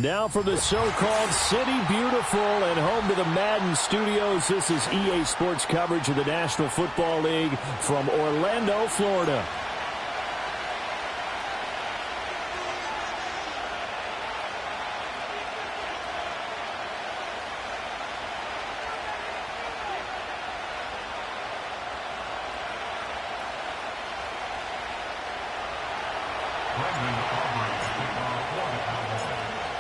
Now from the so-called City Beautiful and home to the Madden Studios, this is EA Sports coverage of the National Football League from Orlando, Florida.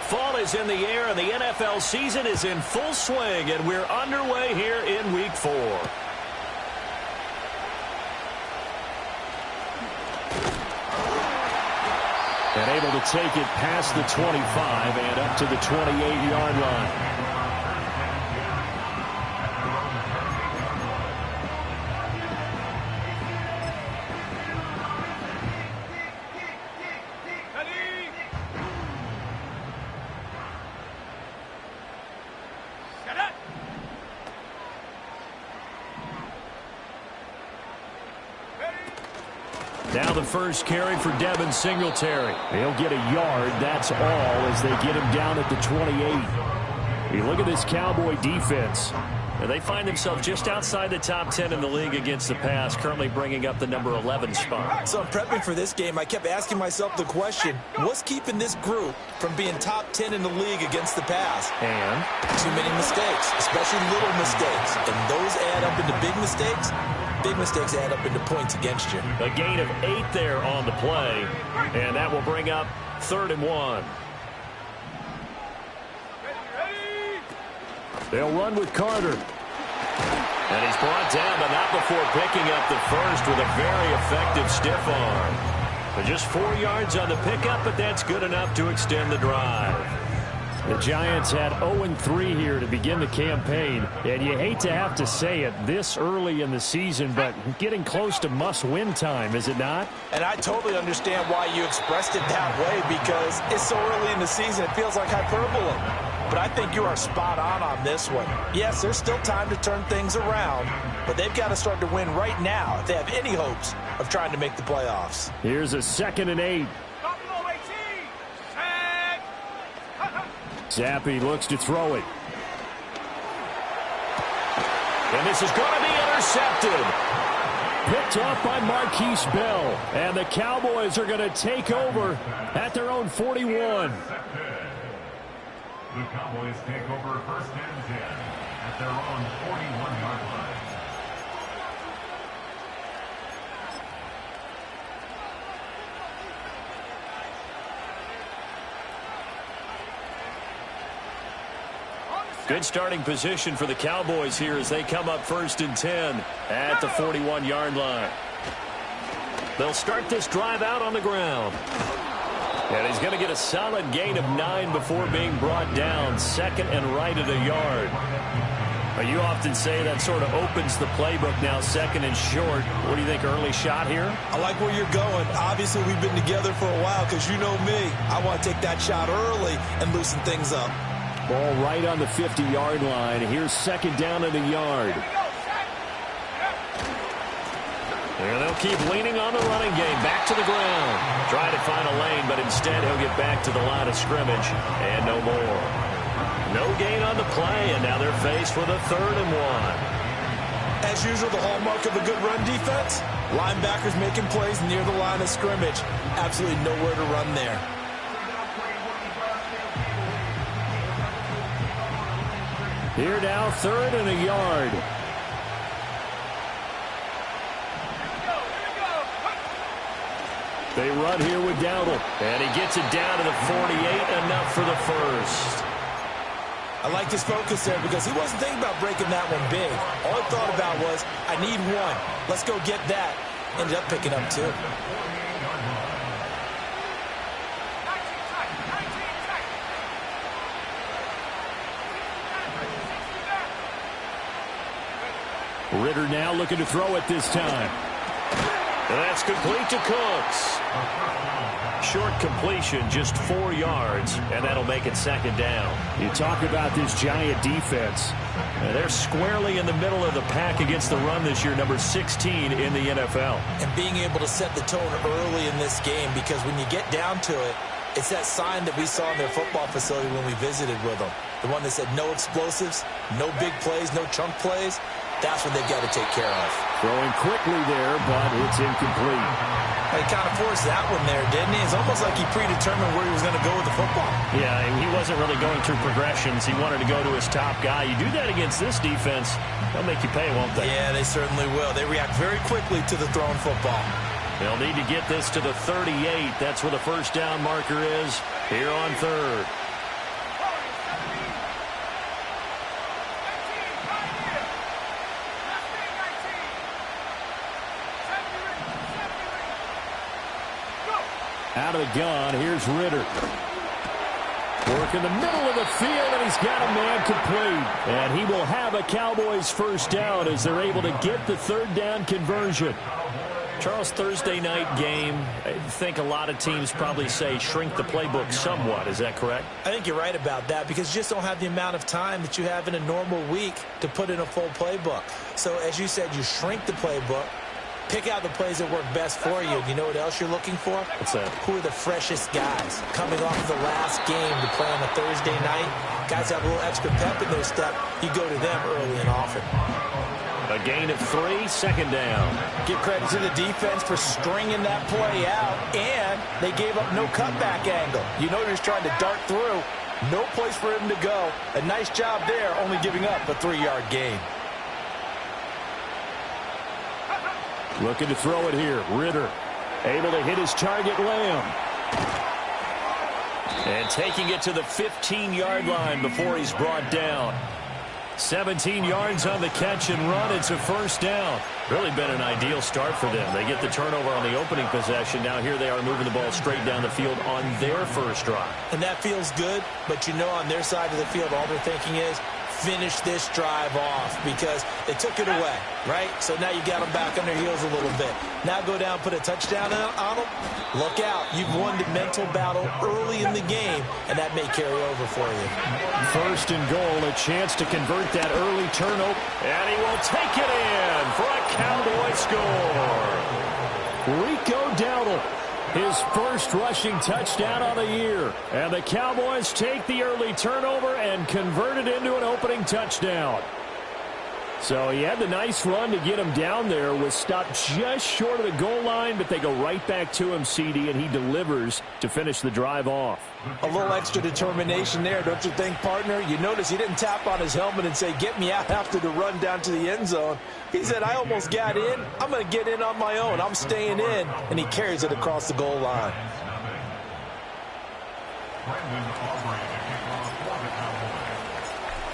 Fall is in the air, and the NFL season is in full swing, and we're underway here in Week 4. And able to take it past the 25 and up to the 28-yard line. Now the first carry for Devin Singletary. He'll get a yard, that's all, as they get him down at the 28. You look at this Cowboy defense. And they find themselves just outside the top 10 in the league against the pass, currently bringing up the number 11 spot. So I'm prepping for this game. I kept asking myself the question, what's keeping this group from being top 10 in the league against the pass? And? Too many mistakes, especially little mistakes. And those add up into big mistakes. Big mistakes add up into points against you. A gain of 8 there on the play, and that will bring up 3rd and 1. They'll run with Carter. And he's brought down, but not before picking up the first with a very effective stiff arm. But just 4 yards on the pickup, but that's good enough to extend the drive. The Giants had 0-3 here to begin the campaign, and you hate to have to say it this early in the season, but getting close to must-win time, is it not? And I totally understand why you expressed it that way, because it's so early in the season, it feels like hyperbole. But I think you are spot on this one. Yes, there's still time to turn things around, but they've got to start to win right now if they have any hopes of trying to make the playoffs. Here's a 2nd and 8. Zappi looks to throw it. And this is going to be intercepted. Picked off by Marquise Bell. And the Cowboys are going to take over at their own 41. The Cowboys take over 1st and 10 at their own 41-yard line. Good starting position for the Cowboys here as they come up 1st and 10 at the 41-yard line. They'll start this drive out on the ground. And he's going to get a solid gain of 9 before being brought down. 2nd and right at a yard. You often say that sort of opens the playbook now, 2nd and short. What do you think, early shot here? I like where you're going. Obviously, we've been together for a while because you know me. I want to take that shot early and loosen things up. Ball right on the 50-yard line. Here's 2nd down and a yard. And they'll keep leaning on the running game. Back to the ground. Try to find a lane, but instead he'll get back to the line of scrimmage. And no more. No gain on the play, and now they're faced with a 3rd and 1. As usual, the hallmark of a good run defense, linebackers making plays near the line of scrimmage. Absolutely nowhere to run there. Here now, 3rd and a yard. They run here with Dowdle. And he gets it down to the 48, enough for the first. I like his focus there because he wasn't thinking about breaking that one big. All he thought about was, I need 1. Let's go get that. Ended up picking up 2. Ritter now looking to throw it this time. And that's complete to Cooks. Short completion, just 4 yards, and that'll make it 2nd down. You talk about this Giant defense. They're squarely in the middle of the pack against the run this year, number 16 in the NFL. And being able to set the tone early in this game, because when you get down to it, It's that sign that we saw in their football facility when we visited with them. The one that said no explosives, no big plays, no chunk plays. That's what they've got to take care of. Throwing quickly there, but it's incomplete. He kind of forced that one there, didn't he? It's almost like he predetermined where he was going to go with the football. Yeah, he wasn't really going through progressions. He wanted to go to his top guy. You do that against this defense, they'll make you pay, won't they? Yeah, they certainly will. They react very quickly to the thrown football. They'll need to get this to the 38. That's where the first down marker is here on third. Out of the gun, here's Ritter. Work in the middle of the field, and he's got a man complete. And he will have a Cowboys first down as they're able to get the third down conversion. Charles, Thursday night game, I think a lot of teams probably say shrink the playbook somewhat. Is that correct? I think you're right about that because you just don't have the amount of time that you have in a normal week to put in a full playbook. So, as you said, you shrink the playbook. Pick out the plays that work best for you. You know what else you're looking for? What's that? Who are the freshest guys coming off the last game to play on a Thursday night? Guys have a little extra pep in their step. You go to them early and often. A gain of 3, second down. Give credit to the defense for stringing that play out, and they gave up no cutback angle. You know they're just trying to dart through. No place for him to go. A nice job there, only giving up a 3-yard gain. Looking to throw it here. Ritter able to hit his target, Lamb. And taking it to the 15-yard line before he's brought down. 17 yards on the catch and run. It's a first down. Really been an ideal start for them. They get the turnover on the opening possession. Now here they are moving the ball straight down the field on their first drive. And that feels good, but you know on their side of the field all they're thinking is finish this drive off because they took it away, right? So now you got them back on their heels a little bit. Now go down, put a touchdown on them. Look out. You've won the mental battle early in the game, and that may carry over for you. First and goal, a chance to convert that early turnover. And he will take it in for a Cowboy score. Rico Dowdle, his first rushing touchdown on the year. And the Cowboys take the early turnover and convert it into an opening touchdown. So he had the nice run to get him down there, was stopped just short of the goal line, but they go right back to him, CD, and he delivers to finish the drive off. A little extra determination there, don't you think, partner? You notice he didn't tap on his helmet and say, get me out after the run down to the end zone. He said, I almost got in. I'm going to get in on my own. I'm staying in. And he carries it across the goal line.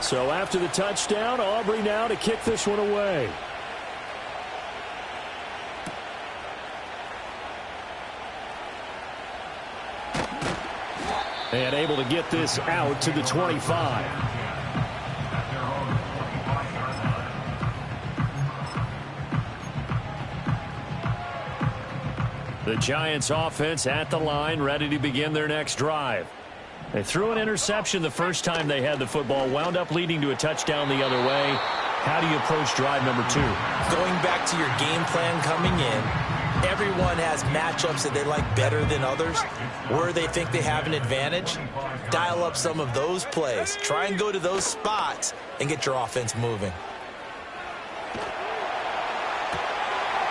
So after the touchdown, Aubrey now to kick this one away. And able to get this out to the 25. The Giants offense at the line, ready to begin their next drive. They threw an interception the first time they had the football, wound up leading to a touchdown the other way. How do you approach drive number 2? Going back to your game plan coming in, everyone has matchups that they like better than others. Where they think they have an advantage, dial up some of those plays. Try and go to those spots and get your offense moving.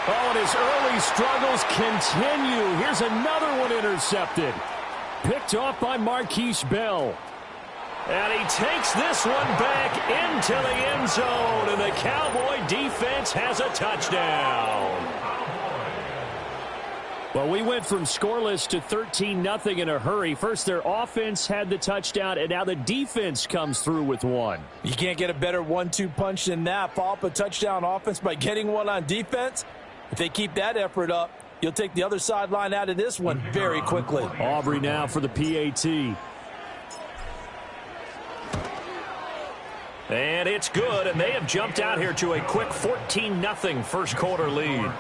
Oh, and his early struggles continue. Here's another one intercepted. Picked off by Marquise Bell. And he takes this one back into the end zone, and the Cowboy defense has a touchdown. Well, we went from scoreless to 13-0 in a hurry. First, their offense had the touchdown, and now the defense comes through with one. You can't get a better 1-2 punch than that. Follow up a touchdown offense by getting one on defense. If they keep that effort up, you'll take the other sideline out of this one very quickly. Aubrey now for the PAT. And it's good, and they have jumped out here to a quick 14-0 first quarter lead.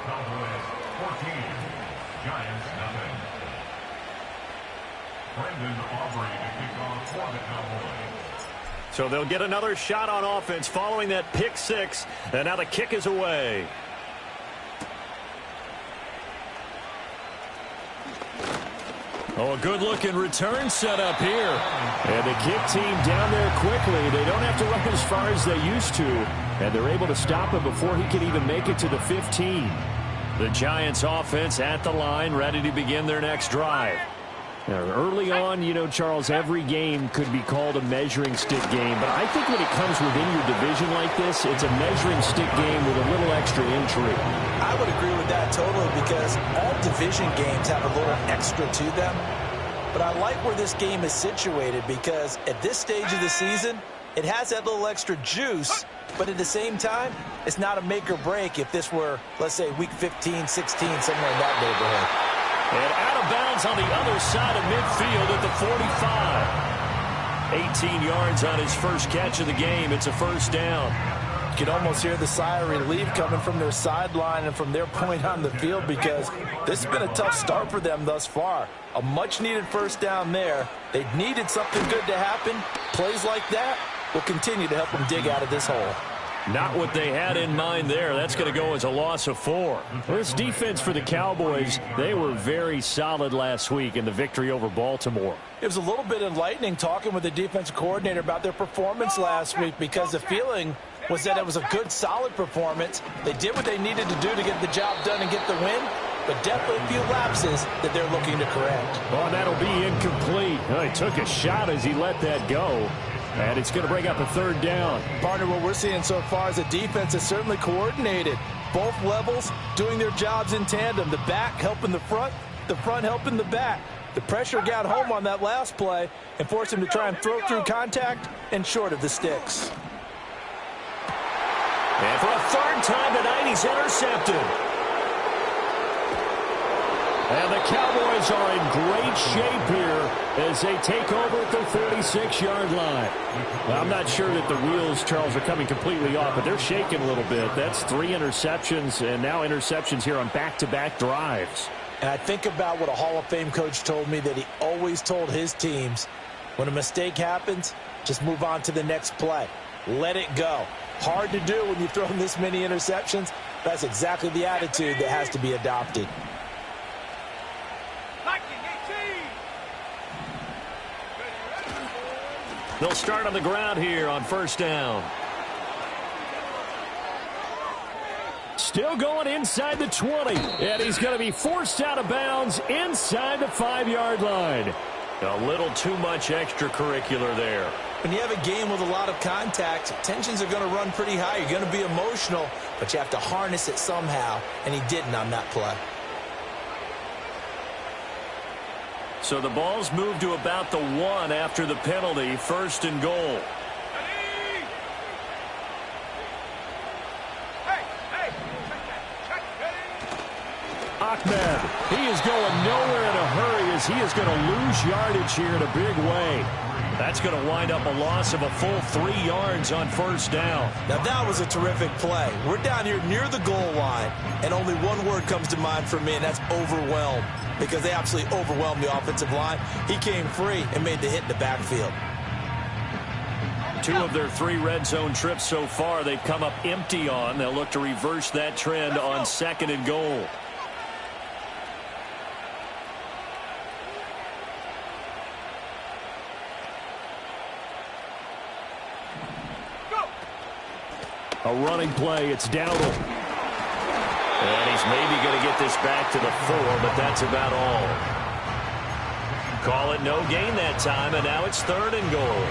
So they'll get another shot on offense following that pick six, and now the kick is away. Oh, a good-looking return set up here. And the kick team down there quickly. They don't have to run as far as they used to. And they're able to stop him before he can even make it to the 15. The Giants offense at the line, ready to begin their next drive. Now, early on, you know, Charles, every game could be called a measuring stick game. But I think when it comes within your division like this, it's a measuring stick game with a little extra intrigue. I would agree with that totally because all division games have a little extra to them. But I like where this game is situated because at this stage of the season, it has that little extra juice. But at the same time, it's not a make or break if this were, let's say, week 15, 16, somewhere in that neighborhood. And out of bounds on the other side of midfield at the 45. 18 yards on his first catch of the game. It's a first down. You can almost hear the sigh of relief coming from their sideline and from their point on the field because this has been a tough start for them thus far. A much-needed first down there. They needed something good to happen. Plays like that will continue to help them dig out of this hole. Not what they had in mind there. That's going to go as a loss of 4. Well, this defense for the Cowboys, they were very solid last week in the victory over Baltimore. It was a little bit enlightening talking with the defensive coordinator about their performance last week because the feeling was that it was a good, solid performance. They did what they needed to do to get the job done and get the win, but definitely a few lapses that they're looking to correct. Oh, and that'll be incomplete. Well, he took a shot as he let that go. And it's going to bring up a third down. Partner, what we're seeing so far is the defense is certainly coordinated. Both levels doing their jobs in tandem. The back helping the front helping the back. The pressure got home on that last play and forced him to try and throw through contact and short of the sticks. And for a third time tonight, he's intercepted. And the Cowboys are in great shape here as they take over at the 46-yard line. Well, I'm not sure that the wheels, Charles, are coming completely off, but they're shaking a little bit. That's 3 interceptions and now interceptions here on back-to-back drives. And I think about what a Hall of Fame coach told me that he always told his teams, when a mistake happens, just move on to the next play. Let it go. Hard to do when you've thrown this many interceptions. That's exactly the attitude that has to be adopted. They'll start on the ground here on first down. Still going inside the 20. And he's going to be forced out of bounds inside the 5-yard line. A little too much extracurricular there. When you have a game with a lot of contact, tensions are going to run pretty high. You're going to be emotional, but you have to harness it somehow, and he didn't on that play. So the ball's moved to about the 1 after the penalty. First and goal. Ahmed, he is going nowhere in a hurry as he is going to lose yardage here in a big way. That's going to wind up a loss of a full 3 yards on first down. Now that was a terrific play. We're down here near the goal line, and only one word comes to mind for me, and that's overwhelmed, because they absolutely overwhelmed the offensive line. He came free and made the hit in the backfield. 2 of their 3 red zone trips so far they've come up empty on. They'll look to reverse that trend on second and goal. A running play. It's Dowdle. And he's maybe going to get this back to the 4, but that's about all. Call it no gain that time, and now it's third and goal.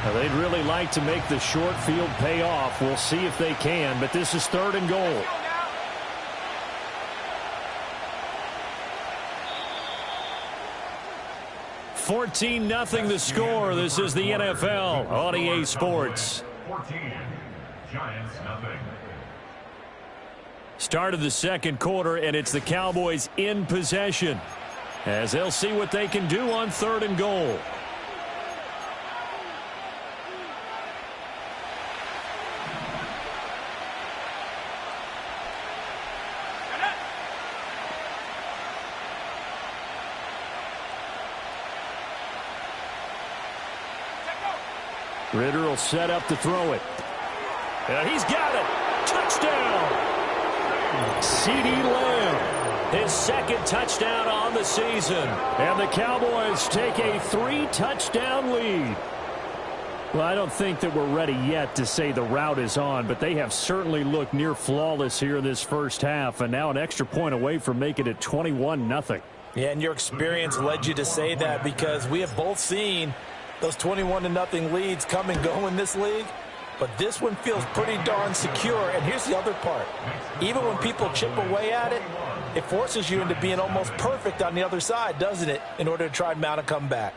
Now, they'd really like to make the short field pay off. We'll see if they can, but this is third and goal. $14-0 the score. This is the NFL on EA Sports. 14, Giants nothing. Start of the second quarter, and it's the Cowboys in possession as they'll see what they can do on third and goal. Ritter will set up to throw it. And he's got it. Touchdown. CeeDee Lamb. his second touchdown on the season. And the Cowboys take a 3-touchdown lead. Well, I don't think that we're ready yet to say the route is on, but they have certainly looked near flawless here in this first half, and now an extra point away from making it 21-0. Yeah, and your experience led you to say that, because we have both seen those 21-0 leads come and go in this league. But this one feels pretty darn secure. And here's the other part. Even when people chip away at it, it forces you into being almost perfect on the other side, doesn't it, in order to try and mount a comeback.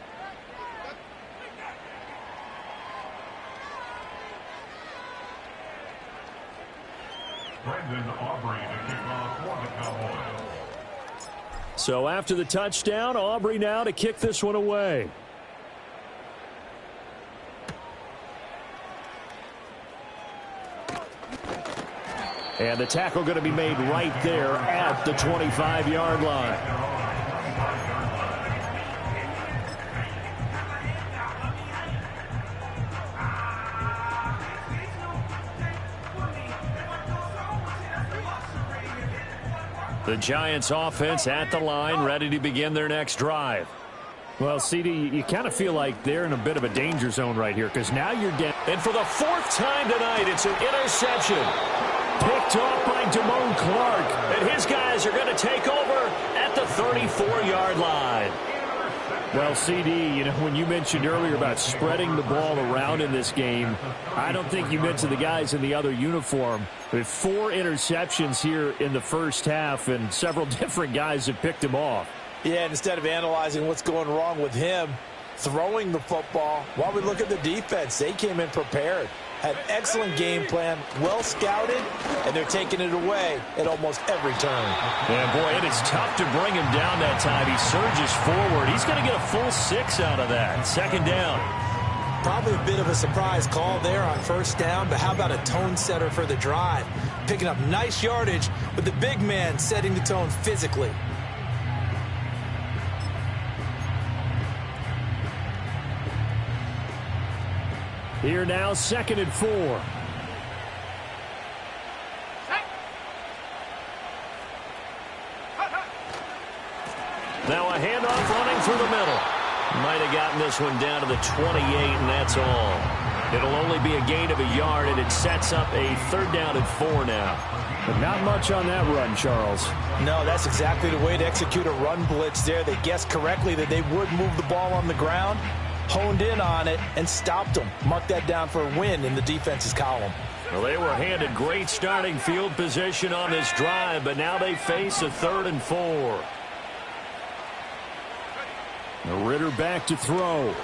So after the touchdown, Aubrey now to kick this one away. And the tackle going to be made right there at the 25-yard line. The Giants offense at the line, ready to begin their next drive. Well, CD, you kind of feel like they're in a bit of a danger zone right here, because now you're down. And for the 4th time tonight, it's an interception. Picked off by Damone Clark. And his guys are going to take over at the 34-yard line. Well, CD, you know, when you mentioned earlier about spreading the ball around in this game, I don't think you mentioned the guys in the other uniform. With 4 interceptions here in the first half, and several different guys have picked him off. Yeah, and instead of analyzing what's going wrong with him throwing the football, while we look at the defense, they came in prepared. Had an excellent game plan, well scouted, and they're taking it away at almost every turn. Yeah, boy, it is tough to bring him down that time. He surges forward. He's going to get a full 6 out of that. 2nd down. Probably a bit of a surprise call there on 1st down, but how about a tone setter for the drive? Picking up nice yardage, with the big man setting the tone physically. Here now, 2nd and 4. Now a handoff running through the middle. Might have gotten this one down to the 28, and that's all. It'll only be a gain of a yard, and it sets up a 3rd down and 4 now. But not much on that run, Charles. No, that's exactly the way to execute a run blitz there. They guessed correctly that they would move the ball on the ground, honed in on it, and stopped them. Mark that down for a win in the defense's column. Well, they were handed great starting field position on this drive, but now they face a 3rd and 4. Ritter back to throw.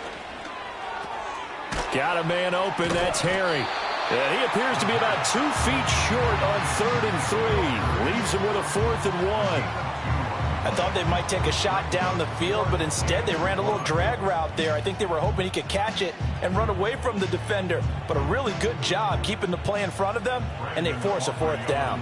Got a man open. That's Harry. And he appears to be about 2 feet short on 3rd and 3. Leaves him with a 4th and 1. I thought they might take a shot down the field, but instead they ran a little drag route there. I think they were hoping he could catch it and run away from the defender. But a really good job keeping the play in front of them, and they force a 4th down.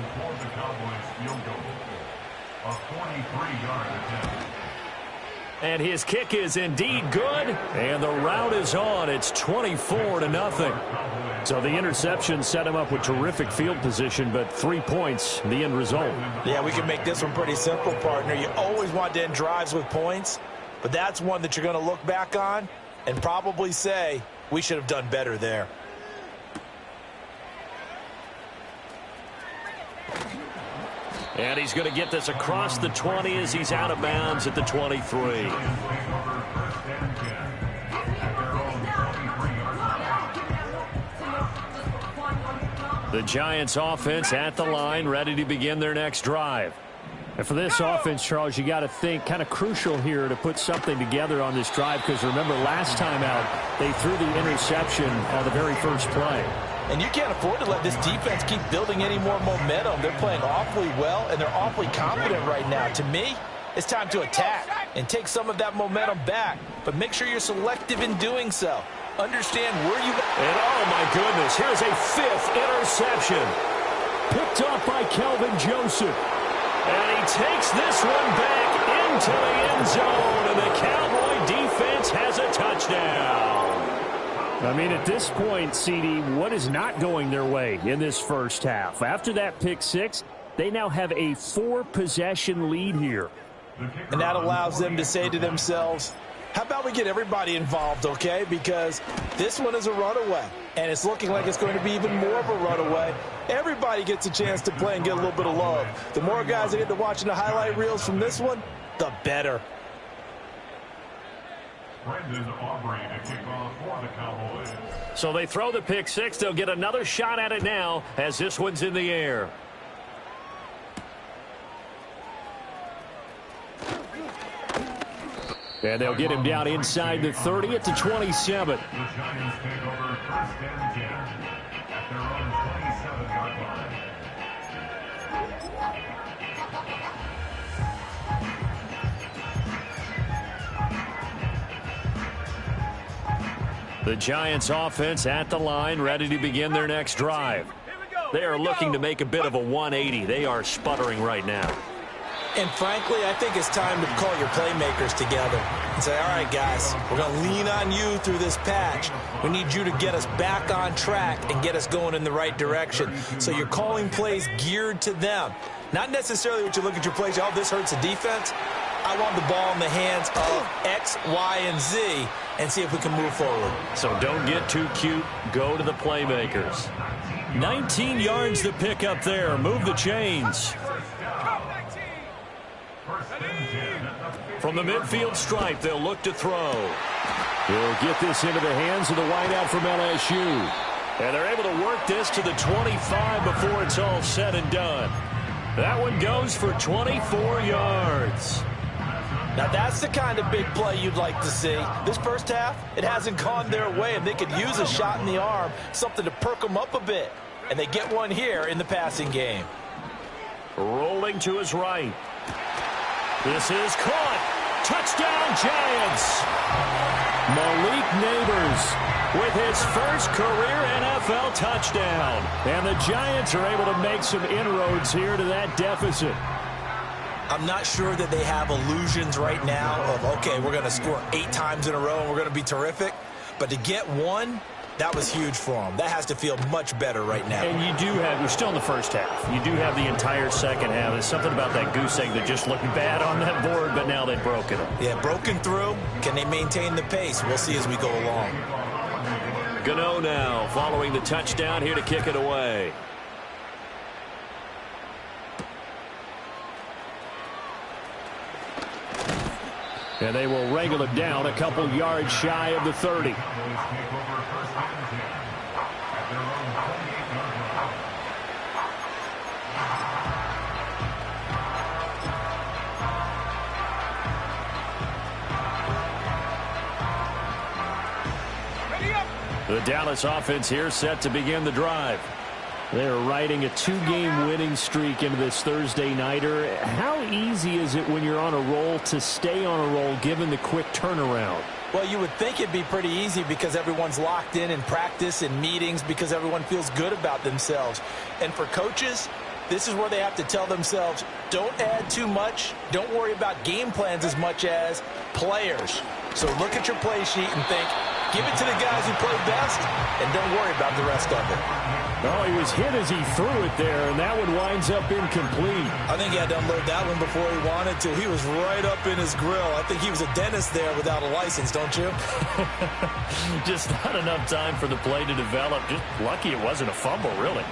And his kick is indeed good, and the route is on. It's 24-0. So the interception set him up with terrific field position, but 3 points, the end result. Yeah, we can make this one pretty simple, partner. You always want to end drives with points, but that's one that you're going to look back on and probably say, we should have done better there. And he's going to get this across the 20 as he's out of bounds at the 23. The Giants offense at the line, ready to begin their next drive. And for this offense, Charles, you got to think kind of crucial here to put something together on this drive, because remember last time out they threw the interception on the very first play. And you can't afford to let this defense keep building any more momentum. They're playing awfully well, and they're awfully confident right now. To me, it's time to attack and take some of that momentum back, but make sure you're selective in doing so. Understand where you... And oh my goodness, here's a 5th interception. Picked off by Kelvin Joseph. And he takes this one back into the end zone, and the Cowboy defense has a touchdown. I mean, at this point, CD, what is not going their way in this first half? After that pick 6, They now have a 4-possession lead here. And that allows them to say to themselves, how about we get everybody involved, okay? Because this one is a runaway, and it's looking like it's going to be even more of a runaway. Everybody gets a chance to play and get a little bit of love. The more guys that get to watching the highlight reels from this one, the better. Brendan Aubrey to kick off for the Cowboys. So they throw the pick six. They'll get another shot at it now as this one's in the air. And they'll get him down inside the 30 at the 27. The Giants take over first and 10 at their own 27-yard line. The Giants offense at the line, ready to begin their next drive. They are looking to make a bit of a 180. They are sputtering right now. And frankly, I think it's time to call your playmakers together and say, all right, guys, we're going to lean on you through this patch. We need you to get us back on track and get us going in the right direction. So you're calling plays geared to them. Not necessarily what you look at your plays, oh, this hurts the defense. I want the ball in the hands of X, Y, and Z and see if we can move forward. So don't get too cute. Go to the playmakers. 19 yards to pick up there. Move the chains. From the midfield stripe, they'll look to throw. He'll get this into the hands of the wideout from LSU. And they're able to work this to the 25 before it's all said and done. That one goes for 24 yards. Now, that's the kind of big play you'd like to see. This first half, it hasn't gone their way, and they could use a shot in the arm, something to perk them up a bit. And they get one here in the passing game. Rolling to his right. This is caught. Touchdown, Giants. Malik Neighbors With his first career NFL touchdown. And the Giants are able to make some inroads here to that deficit. I'm not sure that they have illusions right now of, okay, we're going to score 8 times in a row and we're going to be terrific. But to get one, that was huge for them. That has to feel much better right now. And you do have, we're still in the first half. You do have the entire second half. There's something about that goose egg that just looked bad on that board, but now they've broken it. Yeah, broken through. Can they maintain the pace? We'll see as we go along. Gano now following the touchdown here to kick it away. And they will wrangle it down a couple yards shy of the 30. The Dallas offense here set to begin the drive. They're riding a 2-game winning streak into this Thursday nighter. How easy is it when you're on a roll to stay on a roll given the quick turnaround? Well, you would think it'd be pretty easy because everyone's locked in practice and meetings because everyone feels good about themselves. And for coaches, this is where they have to tell themselves, don't add too much. Don't worry about game plans as much as players. So look at your play sheet and think, give it to the guys who play best, and don't worry about the rest of it. Oh, he was hit as he threw it there, and that one winds up incomplete. I think he had to unload that one before he wanted to. He was right up in his grill. I think he was a dentist there without a license, don't you? Just not enough time for the play to develop. Just lucky it wasn't a fumble, really.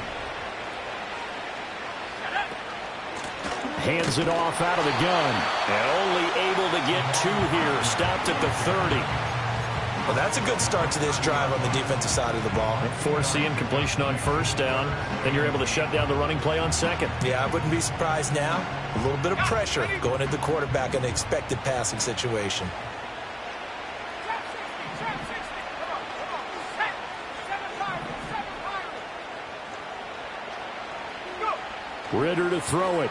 Hands it off out of the gun. And only able to get 2 here. Stopped at the 30. Well, that's a good start to this drive on the defensive side of the ball. Force the incompletion on first down. Then you're able to shut down the running play on second. Yeah, I wouldn't be surprised now. A little bit of pressure going at the quarterback in an expected passing situation. Ritter to throw it.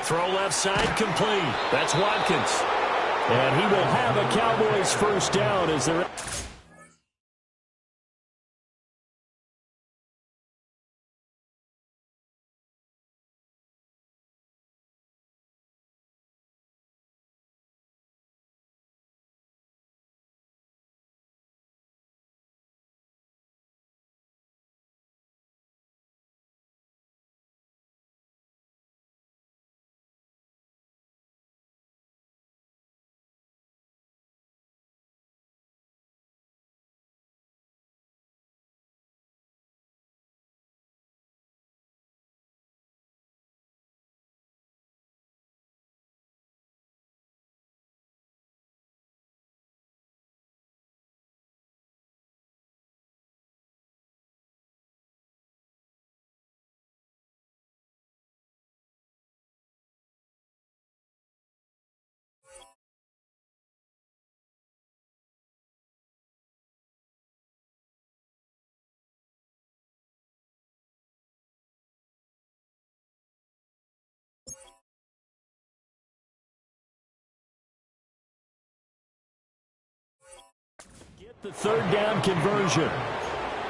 Throw left side complete. That's Watkins. And he will have a Cowboys first down as they're The third down conversion.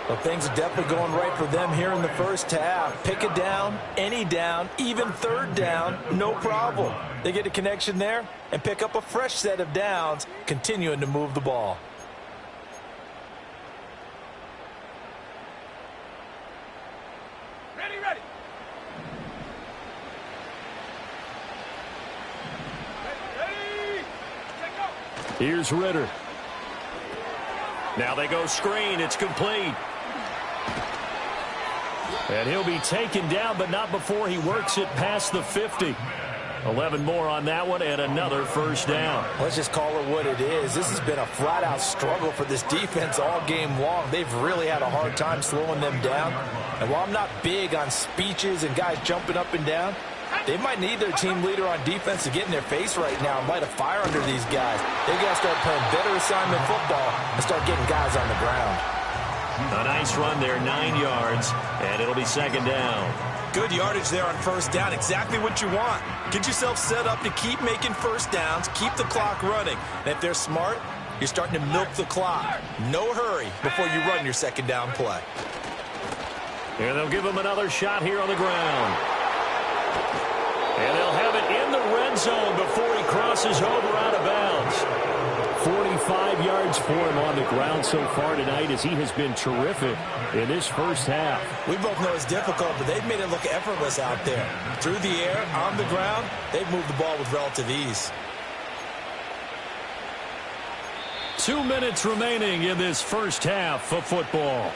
Well, things are definitely going right for them here in the first half. Pick a down, any down, even third down, no problem. They get a connection there and pick up a fresh set of downs, continuing to move the ball. Ready. Here's Ritter. Now they go screen. It's complete. And he'll be taken down, but not before he works it past the 50. 11 more on that one and another first down. Let's just call it what it is. This has been a flat-out struggle for this defense all game long. They've really had a hard time slowing them down. And while I'm not big on speeches and guys jumping up and down, they might need their team leader on defense to get in their face right now and light a fire under these guys. They got to start playing better assignment football and start getting guys on the ground. A nice run there, 9 yards, and it'll be second down. Good yardage there on first down. Exactly what you want. Get yourself set up to keep making first downs, keep the clock running. And if they're smart, you're starting to milk the clock. No hurry before you run your second down play. And they'll give him another shot here on the ground. And they'll have it in the red zone before he crosses over out of bounds. 45 yards for him on the ground so far tonight as he has been terrific in this first half. We both know it's difficult, but they've made it look effortless out there. Through the air, on the ground, they've moved the ball with relative ease. 2 minutes remaining in this first half of football.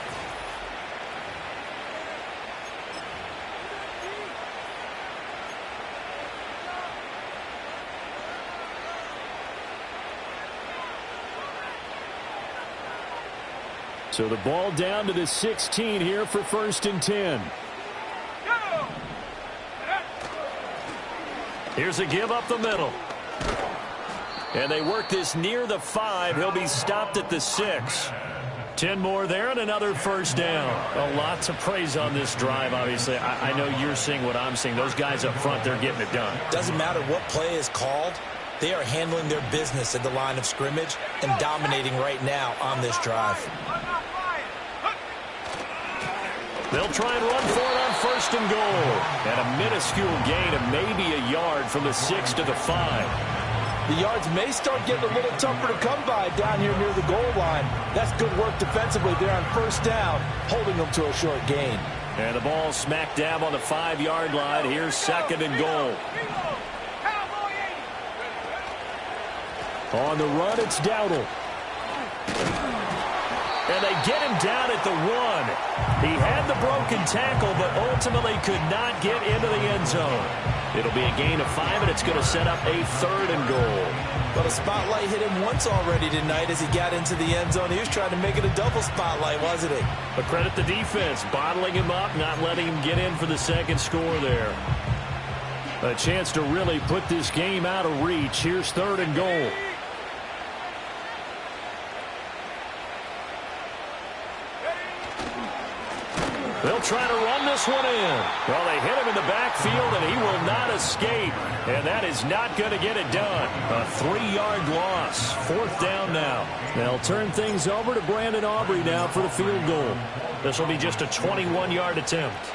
So the ball down to the 16 here for 1st and 10. Here's a give up the middle. And they work this near the 5. He'll be stopped at the 6. 10 more there and another first down. A lot to praise on this drive, obviously. I know you're seeing what I'm seeing. Those guys up front, they're getting it done. Doesn't matter what play is called. They are handling their business at the line of scrimmage and dominating right now on this drive. They'll try and run for it on 1st and goal. And a minuscule gain of maybe a yard from the 6 to the 5. The yards may start getting a little tougher to come by down here near the goal line. That's good work defensively there on first down, holding them to a short gain. And the ball smack dab on the 5-yard line. Here's 2nd and goal. On the run, it's Dowdle. And they get him down at the 1. He had the broken tackle, but ultimately could not get into the end zone. It'll be a gain of 5, and it's going to set up a 3rd and goal. But a spotlight hit him once already tonight as he got into the end zone. He was trying to make it a double spotlight, wasn't he? But credit the defense, bottling him up, not letting him get in for the second score there. A chance to really put this game out of reach. Here's 3rd and goal. They'll try to run this one in. Well, they hit him in the backfield, and he will not escape. And that is not going to get it done. A 3-yard loss. 4th down now. They'll turn things over to Brandon Aubrey now for the field goal. This will be just a 21-yard attempt.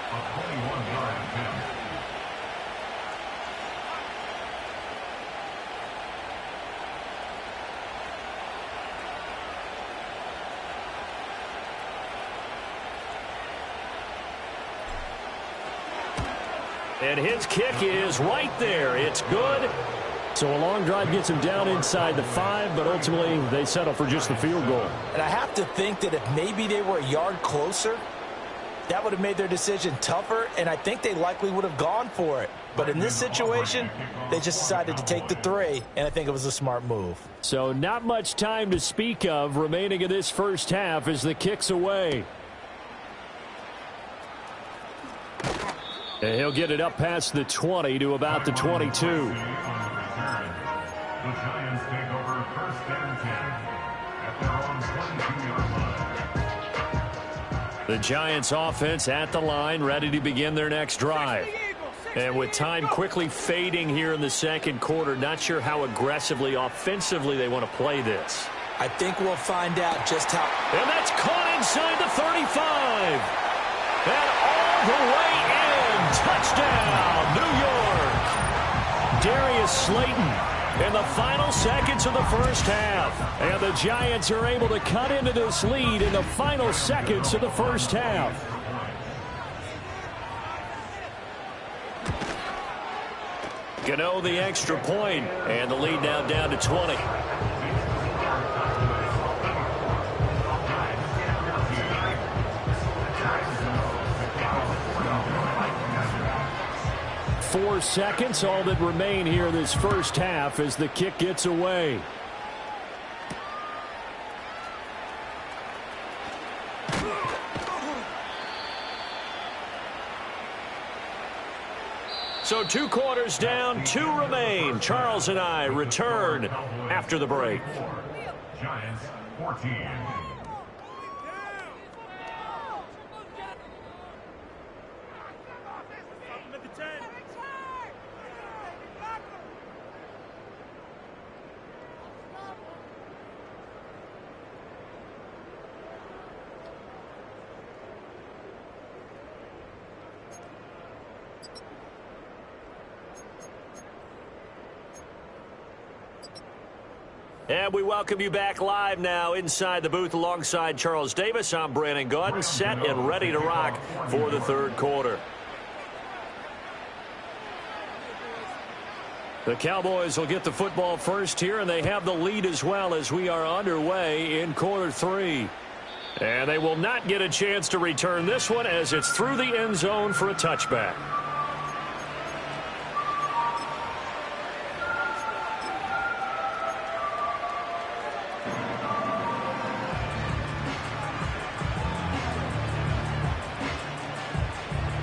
And his kick is right there. It's good. So a long drive gets him down inside the 5, but ultimately they settle for just the field goal. And I have to think that if maybe they were a yard closer, that would have made their decision tougher, and I think they likely would have gone for it. But in this situation, they just decided to take the 3, and I think it was a smart move. So not much time to speak of remaining in this first half as the kick's away. And he'll get it up past the 20 to about the 22. The Giants take over 1st and 10 at their own 22-yard line. The Giants offense at the line, ready to begin their next drive. And with time quickly fading here in the second quarter, not sure how aggressively, offensively they want to play this. I think we'll find out just how. And that's caught inside the 35. And all the way in. Touchdown, New York. Darius Slayton in the final seconds of the first half. And the Giants are able to cut into this lead in the final seconds of the first half. Gano the extra point, and the lead now down to 20. Four seconds, all that remain here this first half as the kick gets away. So 2 quarters down, 2 remain. Charles and I return after the break. Giants 14. And we welcome you back live now inside the booth alongside Charles Davis. I'm Brandon Gaudin, set and ready to rock for the third quarter. The Cowboys will get the football first here, and they have the lead as well as we are underway in quarter 3. And they will not get a chance to return this one as it's through the end zone for a touchback.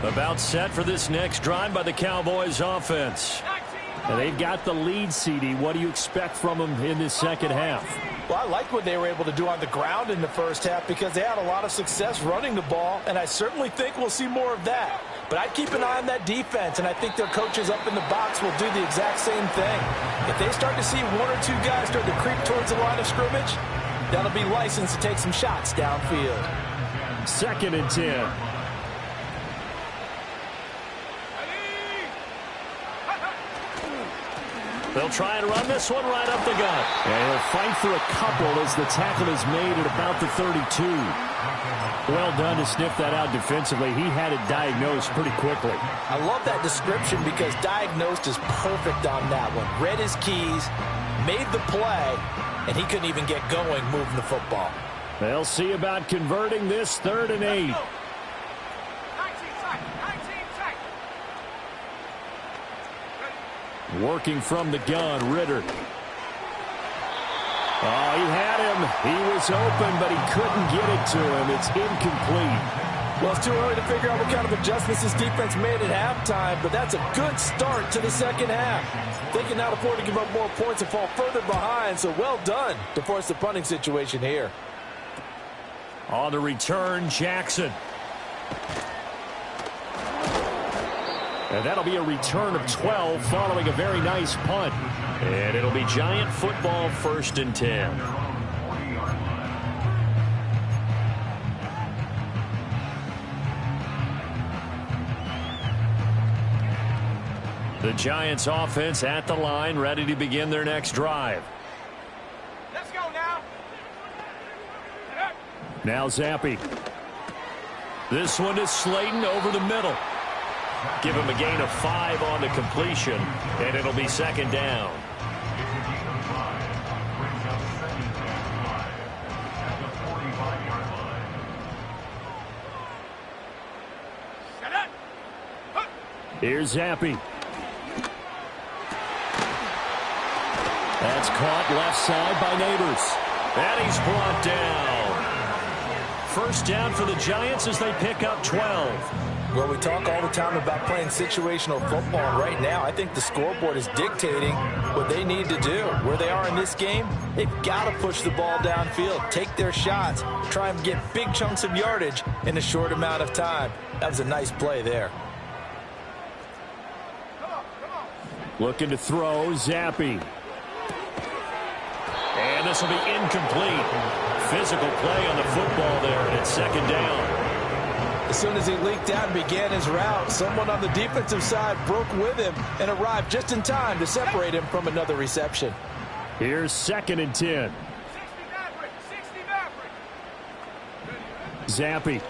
About set for this next drive by the Cowboys offense. And they've got the lead, CD. What do you expect from them in this second half? Well, I like what they were able to do on the ground in the first half because they had a lot of success running the ball, and I certainly think we'll see more of that. But I'd keep an eye on that defense, and I think their coaches up in the box will do the exact same thing. If they start to see 1 or 2 guys start to creep towards the line of scrimmage, that'll be licensed to take some shots downfield. 2nd and 10. They'll try and run this one right up the gut. And he'll fight for a couple as the tackle is made at about the 32. Well done to sniff that out defensively. He had it diagnosed pretty quickly. I love that description because diagnosed is perfect on that one. Read his keys, made the play, and he couldn't even get going moving the football. They'll see about converting this 3rd and 8. Working from the gun, Ritter. Oh, he had him. He was open, but he couldn't get it to him. It's incomplete. Well, it's too early to figure out what kind of adjustments this defense made at halftime, but that's a good start to the second half. They can now afford to give up more points and fall further behind, so well done to force the punting situation here. On the return, Jackson. And that'll be a return of 12 following a very nice punt. And it'll be Giant football 1st and 10. The Giants offense at the line, ready to begin their next drive. Let's go now. Now Zappi. This one is Slayton over the middle. Give him a gain of 5 on the completion, and it'll be 2nd down. Here's Zappi. That's caught left side by Neighbors. And he's brought down. 1st down for the Giants as they pick up 12. Well, we talk all the time about playing situational football, and right now I think the scoreboard is dictating what they need to do. Where they are in this game, they've got to push the ball downfield, take their shots, try and get big chunks of yardage in a short amount of time. That was a nice play there. Looking to throw, Zappi. And this will be incomplete. Physical play on the football there, and it's second down. As soon as he leaked out and began his route, someone on the defensive side broke with him and arrived just in time to separate him from another reception. Here's 2nd and 10. 60 Maverick. Zampi.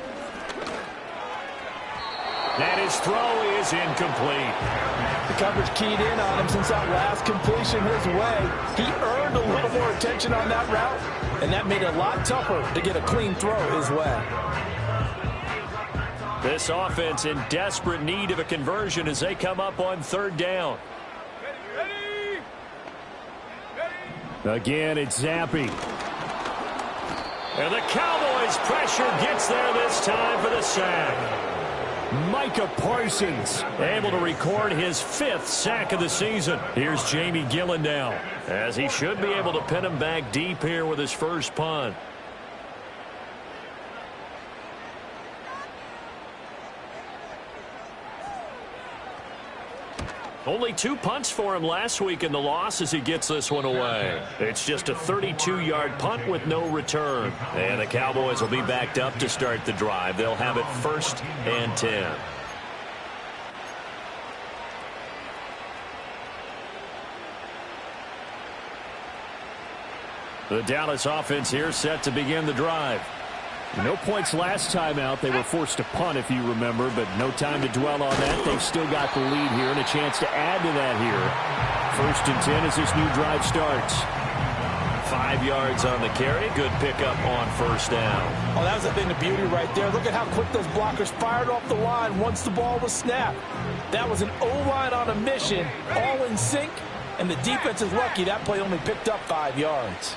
And his throw is incomplete. The coverage keyed in on him since that last completion his way. He earned a little more attention on that route, and that made it a lot tougher to get a clean throw his way. This offense in desperate need of a conversion as they come up on 3rd down. Again, it's Zampi. And the Cowboys' pressure gets there this time for the sack. Micah Parsons Able to record his 5th sack of the season. Here's Jamie Gillen now, as he should be able to pin him back deep here with his first punt. Only 2 punts for him last week in the loss as he gets this one away. It's just a 32-yard punt with no return. And the Cowboys will be backed up to start the drive. They'll have it 1st and 10. The Dallas offense here set to begin the drive. No points last time out. They were forced to punt, if you remember, but no time to dwell on that. They've still got the lead here and a chance to add to that here. 1st and 10 as this new drive starts. 5 yards on the carry. Good pickup on 1st down. Oh, that was a thing of beauty right there. Look at how quick those blockers fired off the line once the ball was snapped. That was an O-line on a mission, all in sync, and the defense is lucky that play only picked up 5 yards.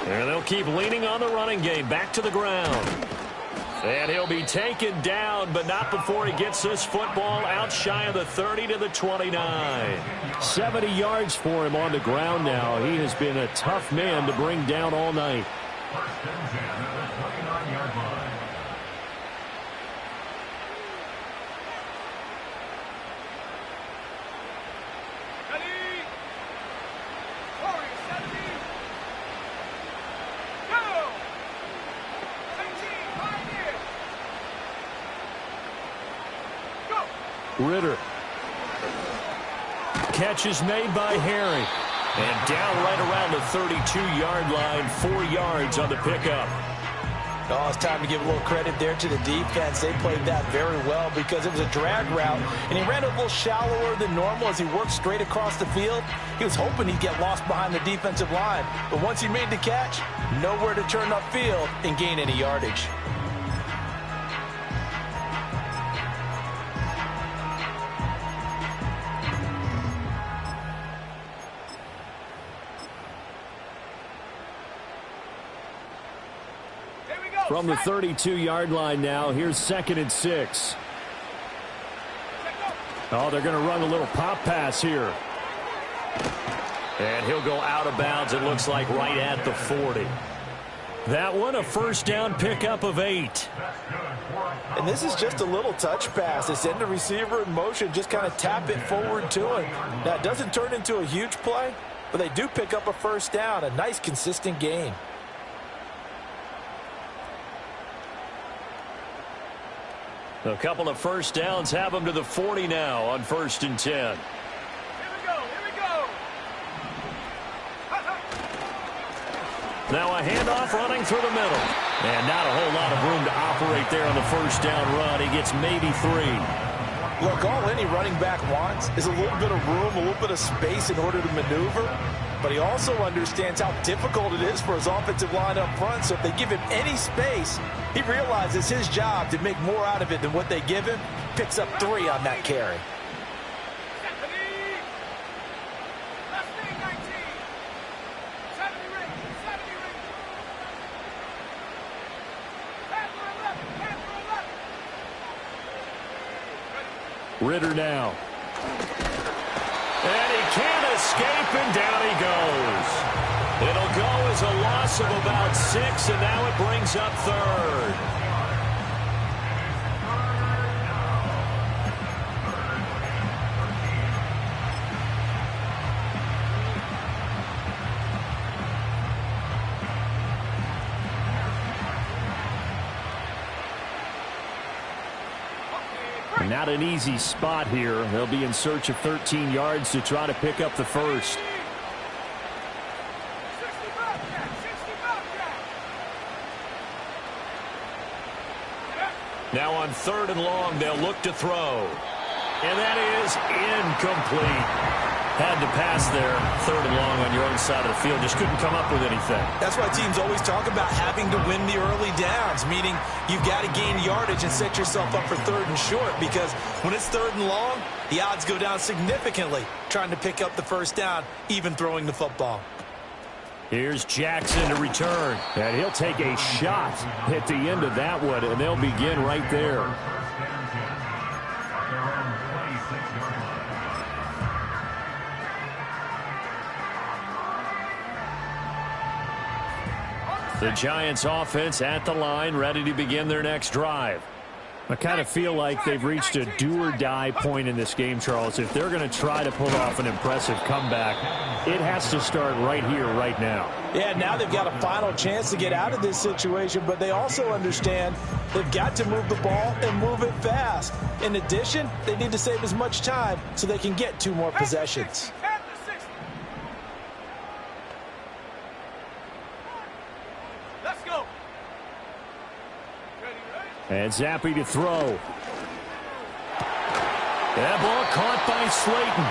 And they'll keep leaning on the running game. Back to the ground. And he'll be taken down, but not before he gets this football out shy of the 30 to the 29. 70 yards for him on the ground now. He has been a tough man to bring down all night. 1st and 10 at the 29-yard line. Ritter. Catch is made by Herring. And down right around the 32-yard line, 4 yards on the pickup. Oh, it's time to give a little credit there to the defense. They played that very well because it was a drag route, and he ran a little shallower than normal as he worked straight across the field. He was hoping he'd get lost behind the defensive line, but once he made the catch, nowhere to turn upfield and gain any yardage. From the 32-yard line now, here's 2nd and 6. Oh, they're going to run a little pop pass here. And he'll go out of bounds, it looks like, right at the 40. That one, a 1st down pickup of 8. And this is just a little touch pass. They send the receiver in motion, just kind of tap it forward to him. Now, it doesn't turn into a huge play, but they do pick up a 1st down, a nice, consistent gain. A couple of 1st downs have them to the 40 now on 1st and 10. Here we go. Now a handoff running through the middle. And not a whole lot of room to operate there on the 1st down run. He gets maybe 3. Look, all any running back wants is a little bit of room, a little bit of space in order to maneuver. But he also understands how difficult it is for his offensive line up front. So if they give him any space, he realizes his job to make more out of it than what they give him. Picks up 3 on that carry. Ritter now. And he can't escape, and down he goes. It'll go as a loss of about 6, and now it brings up 3rd. Not an easy spot here. They'll be in search of 13 yards to try to pick up the first. Now on 3rd and long, they'll look to throw. And that is incomplete. Had to pass there. 3rd and long on your own side of the field. Just couldn't come up with anything. That's why teams always talk about having to win the early downs, meaning you've got to gain yardage and set yourself up for 3rd and short, because when it's 3rd and long, the odds go down significantly trying to pick up the first down, even throwing the football. Here's Jackson to return. And he'll take a shot at the end of that one, and they'll begin right there. The Giants offense at the line, ready to begin their next drive. I kind of feel like they've reached a do-or-die point in this game, Charles. If they're going to try to pull off an impressive comeback, it has to start right here, right now. Yeah, now they've got a final chance to get out of this situation, but they also understand they've got to move the ball and move it fast. In addition, they need to save as much time so they can get 2 more possessions. Let's go. And Zappi to throw. That ball caught by Slayton.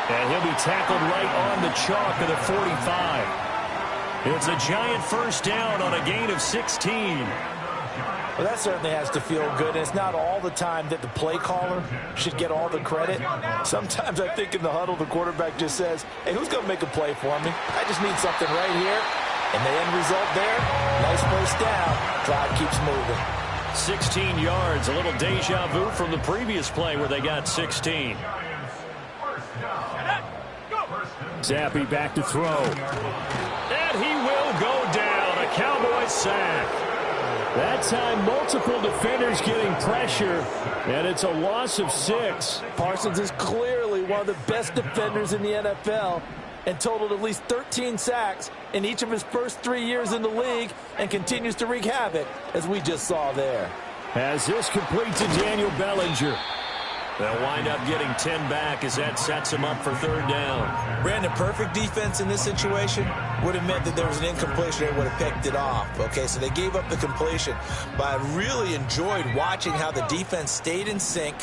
And he'll be tackled right on the chalk of the 45. It's a Giant first down on a gain of 16. Well, that certainly has to feel good. And it's not all the time that the play caller should get all the credit. Sometimes I think in the huddle, the quarterback just says, hey, who's going to make a play for me? I just need something right here. And the end result there, nice first down. Drive keeps moving. 16 yards, a little deja vu from the previous play where they got 16. Zappi back to throw. And he will go down. A Cowboys sack. That time, multiple defenders getting pressure, and it's a loss of 6. Parsons is clearly one of the best defenders in the NFL and totaled at least 13 sacks in each of his first 3 years in the league and continues to wreak havoc, as we just saw there. As this complete to Daniel Bellinger. They'll wind up getting 10 back as that sets them up for 3rd down. Brandon, perfect defense in this situation would have meant that there was an incompletion. They would have picked it off. Okay, so they gave up the completion. But I really enjoyed watching how the defense stayed in sync,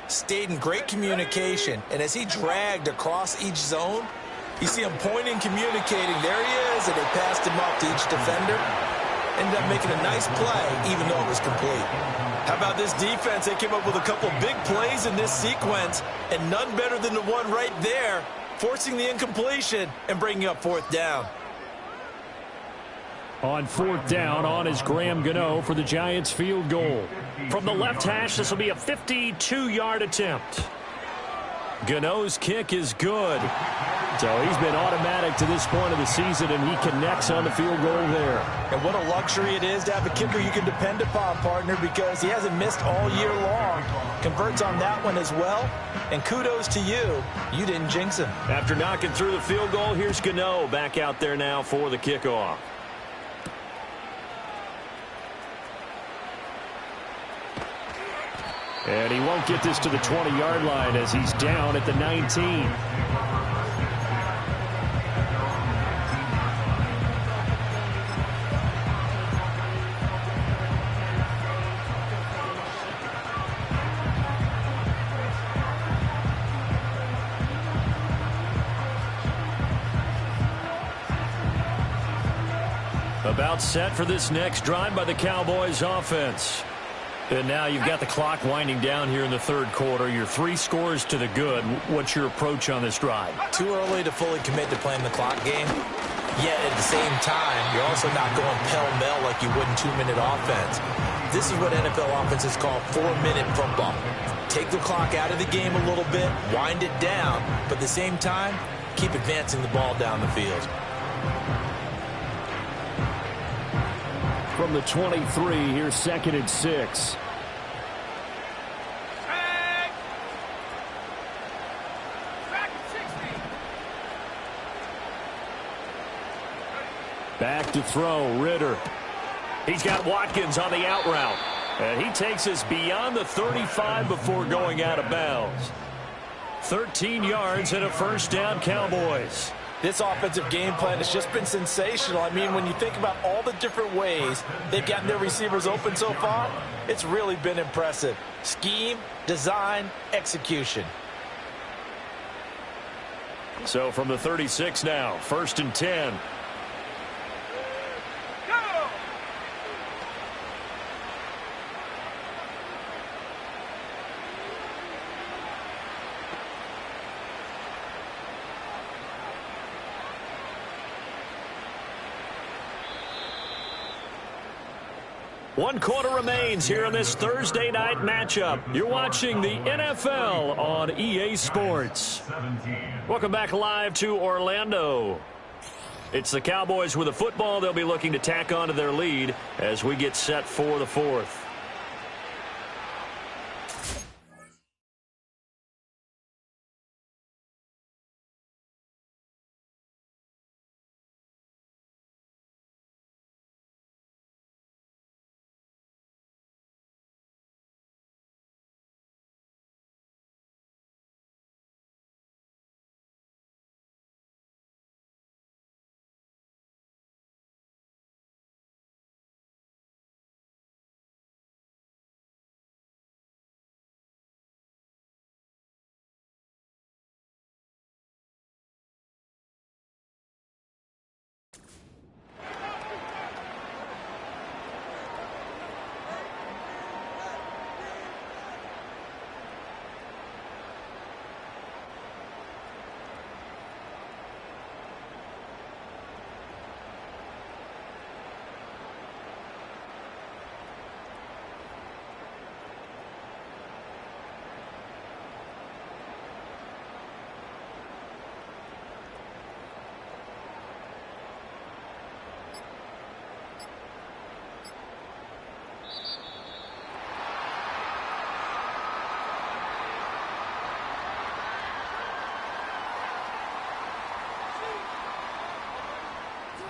stayed in great communication. And as he dragged across each zone, you see him pointing, communicating. There he is, and they passed him off to each defender. Ended up making a nice play, even though it was complete. How about this defense? They came up with a couple big plays in this sequence, and none better than the one right there, forcing the incompletion and bringing up 4th down. On 4th down, on is Graham Gano for the Giants field goal. From the left hash, this will be a 52-yard attempt. Gano's kick is good. So he's been automatic to this point of the season, and he connects on the field goal there. And what a luxury it is to have a kicker you can depend upon, partner, because he hasn't missed all year long. Converts on that one as well. And kudos to you. You didn't jinx him. After knocking through the field goal, here's Gano back out there now for the kickoff. And he won't get this to the 20-yard line as he's down at the 19. About set for this next drive by the Cowboys offense. And now you've got the clock winding down here in the 3rd quarter. Your 3 scores to the good. What's your approach on this drive? Too early to fully commit to playing the clock game. Yet at the same time, you're also not going pell-mell like you would in 2-minute offense. This is what NFL offenses call 4-minute football. Take the clock out of the game a little bit, wind it down, but at the same time, keep advancing the ball down the field. From the 23, here's 2nd and 6. Back to throw, Ritter. He's got Watkins on the out route. And he takes us beyond the 35 before going out of bounds. 13 yards and a first down, Cowboys. This offensive game plan has just been sensational. I mean, when you think about all the different ways they've gotten their receivers open so far, it's really been impressive. Scheme, design, execution. So from the 36 now, 1st and 10. One quarter remains here in this Thursday night matchup. You're watching the NFL on EA Sports. Welcome back live to Orlando. It's the Cowboys with the football. They'll be looking to tack on to their lead as we get set for the fourth.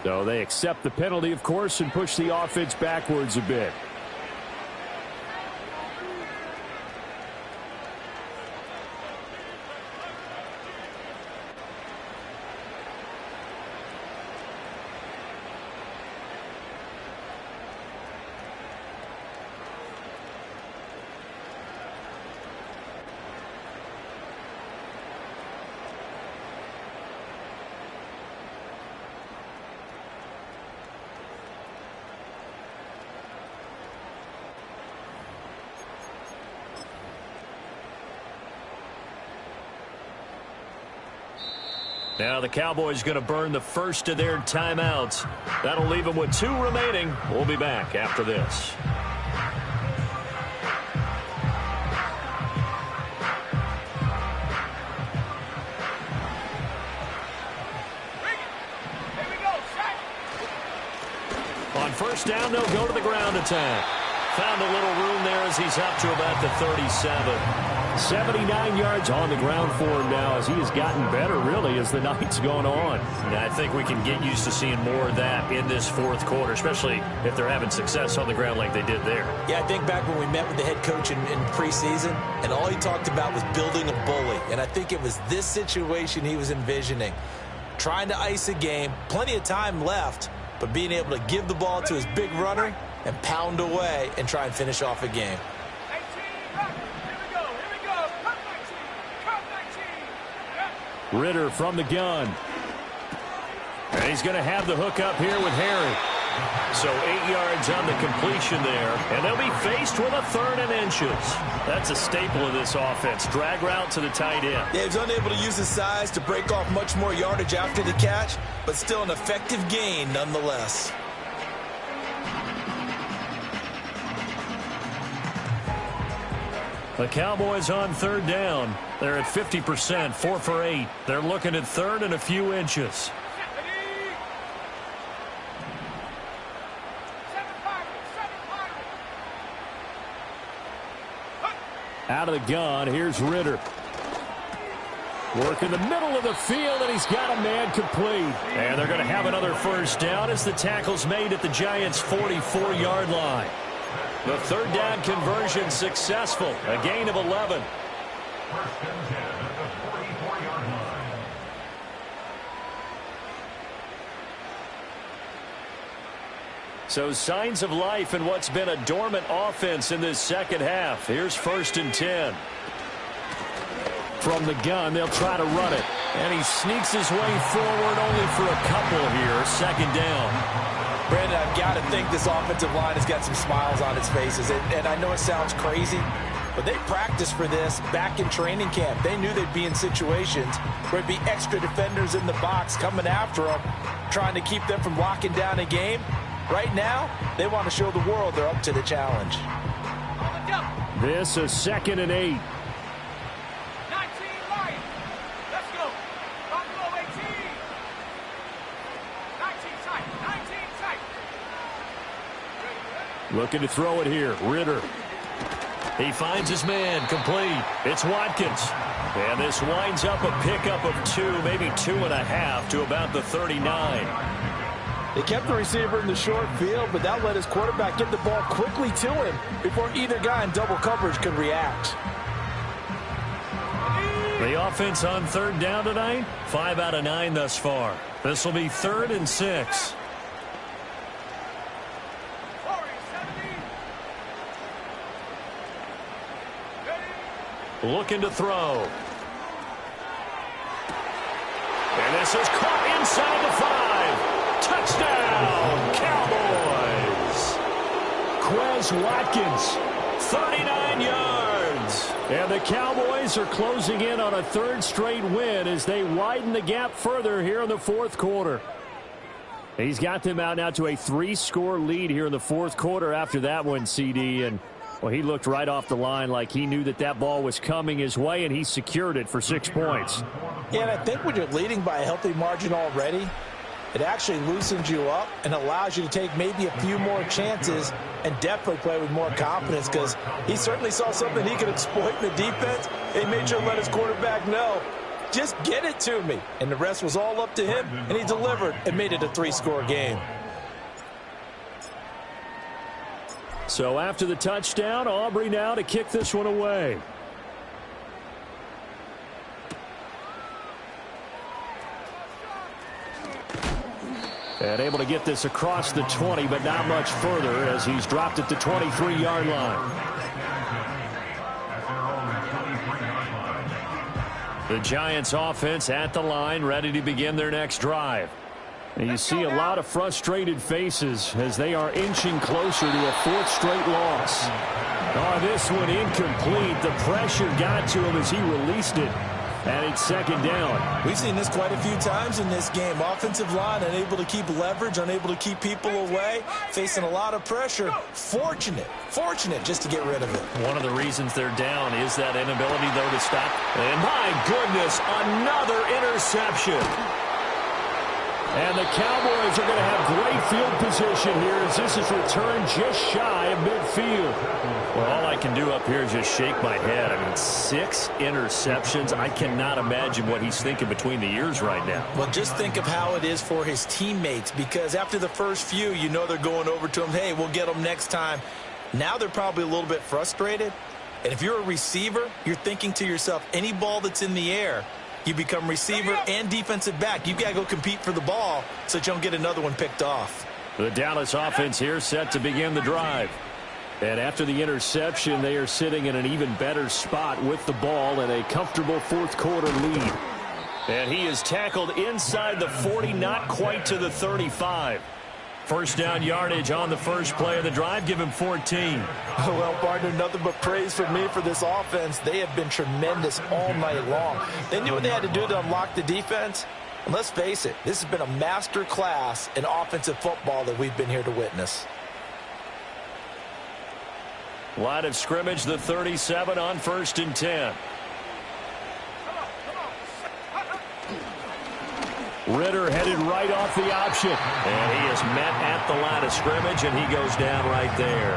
So they accept the penalty, of course, and push the offense backwards a bit. Now the Cowboys going to burn the first of their timeouts. That'll leave them with 2 remaining. We'll be back after this. On first down, they'll go to the ground attack. Found a little room there as he's up to about the 37. 79 yards on the ground for him now as he has gotten better, really, as the night's gone on. Yeah, I think we can get used to seeing more of that in this fourth quarter, especially if they're having success on the ground like they did there. Yeah, I think back when we met with the head coach in preseason, and all he talked about was building a bully. And I think it was this situation he was envisioning. Trying to ice a game, plenty of time left, but being able to give the ball to his big runner and pound away and try and finish off a game. Ritter from the gun. And he's going to have the hook up here with Harry. So 8 yards on the completion there. And they'll be faced with a 3rd and inches. That's a staple of this offense. Drag route to the tight end. Yeah, he was unable to use his size to break off much more yardage after the catch, but still an effective gain nonetheless. The Cowboys on 3rd down. They're at 50%, 4 for 8. They're looking at 3rd and a few inches. Out of the gun, here's Ritter. Work in the middle of the field, and he's got a man complete. And they're going to have another first down as the tackle's made at the Giants' 44-yard line. The third down conversion successful. A gain of 11. First and 10 at the 44-yard line. So signs of life in what's been a dormant offense in this second half. Here's first and 10. From the gun, they'll try to run it. And he sneaks his way forward only for a couple here. Second down. Brandon, I've got to think this offensive line has got some smiles on its faces. And I know it sounds crazy, but they practiced for this back in training camp. They knew they'd be in situations where there'd be extra defenders in the box coming after them, trying to keep them from locking down a game. Right now, they want to show the world they're up to the challenge. This is 2nd and 8. 19 right. Let's go. Buffalo 18. 19 tight. 19 tight. Looking to throw it here. Ritter. He finds his man, complete. It's Watkins. And this winds up a pickup of 2, maybe 2.5 to about the 39. They kept the receiver in the short field, but that let his quarterback get the ball quickly to him before either guy in double coverage could react. The offense on third down tonight, 5 out of 9 thus far. This will be 3rd and 6. Looking to throw. And this is caught inside the 5. Touchdown, Cowboys. Quez Watkins. 39 yards. And the Cowboys are closing in on a 3rd straight win as they widen the gap further here in the 4th quarter. He's got them out now to a 3-score lead here in the 4th quarter after that one, CD. And, well, he looked right off the line like he knew that that ball was coming his way, and he secured it for 6 points. Yeah, and I think when you're leading by a healthy margin already, it actually loosens you up and allows you to take maybe a few more chances and definitely play with more confidence, because he certainly saw something he could exploit in the defense. He made sure to let his quarterback know, just get it to me. And the rest was all up to him, and he delivered and made it a 3-score game. So after the touchdown, Aubrey now to kick this one away. And able to get this across the 20, but not much further as he's dropped it to 23-yard line. The Giants offense at the line, ready to begin their next drive. And you see a lot of frustrated faces as they are inching closer to a 4th straight loss. Oh, this one incomplete. The pressure got to him as he released it. And it's 2nd down. We've seen this quite a few times in this game. Offensive line unable to keep leverage, unable to keep people away, facing a lot of pressure. Fortunate just to get rid of it. One of the reasons they're down is that inability, though, to stop. And my goodness, another interception. And the Cowboys are going to have great field position here as this is returned just shy of midfield. Well, all I can do up here is just shake my head. I mean, 6 interceptions. I cannot imagine what he's thinking between the ears right now. Well, just think of how it is for his teammates, because after the first few, you know they're going over to him, hey, we'll get them next time. Now they're probably a little bit frustrated. And if you're a receiver, you're thinking to yourself, any ball that's in the air, you become receiver and defensive back. You've got to go compete for the ball so that you don't get another one picked off. The Dallas offense here set to begin the drive. And after the interception, they are sitting in an even better spot with the ball and a comfortable 4th quarter lead. And he is tackled inside the 40, not quite to the 35. First down yardage on the first play of the drive. Give him 14. Well, partner, nothing but praise from me for this offense. They have been tremendous all night long. They knew what they had to do to unlock the defense. And let's face it, this has been a master class in offensive football that we've been here to witness. Line of scrimmage, the 37 on 1st and 10. Ritter headed right off the option. And he is met at the line of scrimmage, and he goes down right there.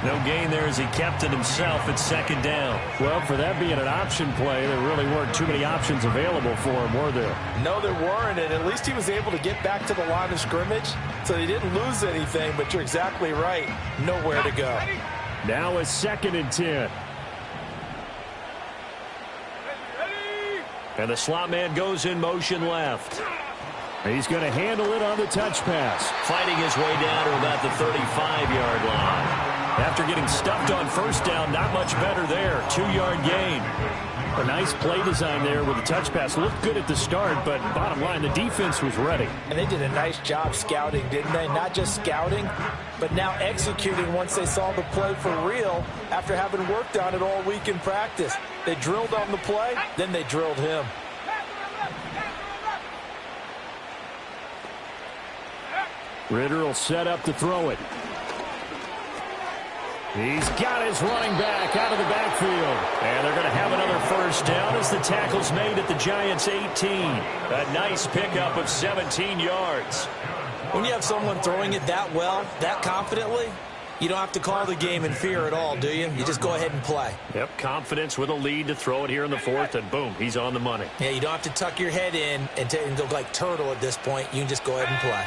No gain there as he kept it himself at second down. Well, for that being an option play, there really weren't too many options available for him, were there? No, there weren't, and at least he was able to get back to the line of scrimmage, so he didn't lose anything, but you're exactly right. Nowhere to go. Now a 2nd and 10. And the slot man goes in motion left. He's going to handle it on the touch pass. Fighting his way down to about the 35-yard line. After getting stuffed on first down, not much better there. 2-yard gain. A nice play design there with the touch pass. Looked good at the start, but bottom line, the defense was ready. And they did a nice job scouting, didn't they? Not just scouting, but now executing once they saw the play for real after having worked on it all week in practice. They drilled on the play, then they drilled him. Ritter will set up to throw it. He's got his running back out of the backfield. And they're going to have another first down as the tackle's made at the Giants' 18. A nice pickup of 17 yards. When you have someone throwing it that well, that confidently, you don't have to call the game in fear at all, do you? You just go ahead and play. Yep, confidence with a lead to throw it here in the 4th, and boom, he's on the money. Yeah, you don't have to tuck your head in and go like turtle at this point. You can just go ahead and play.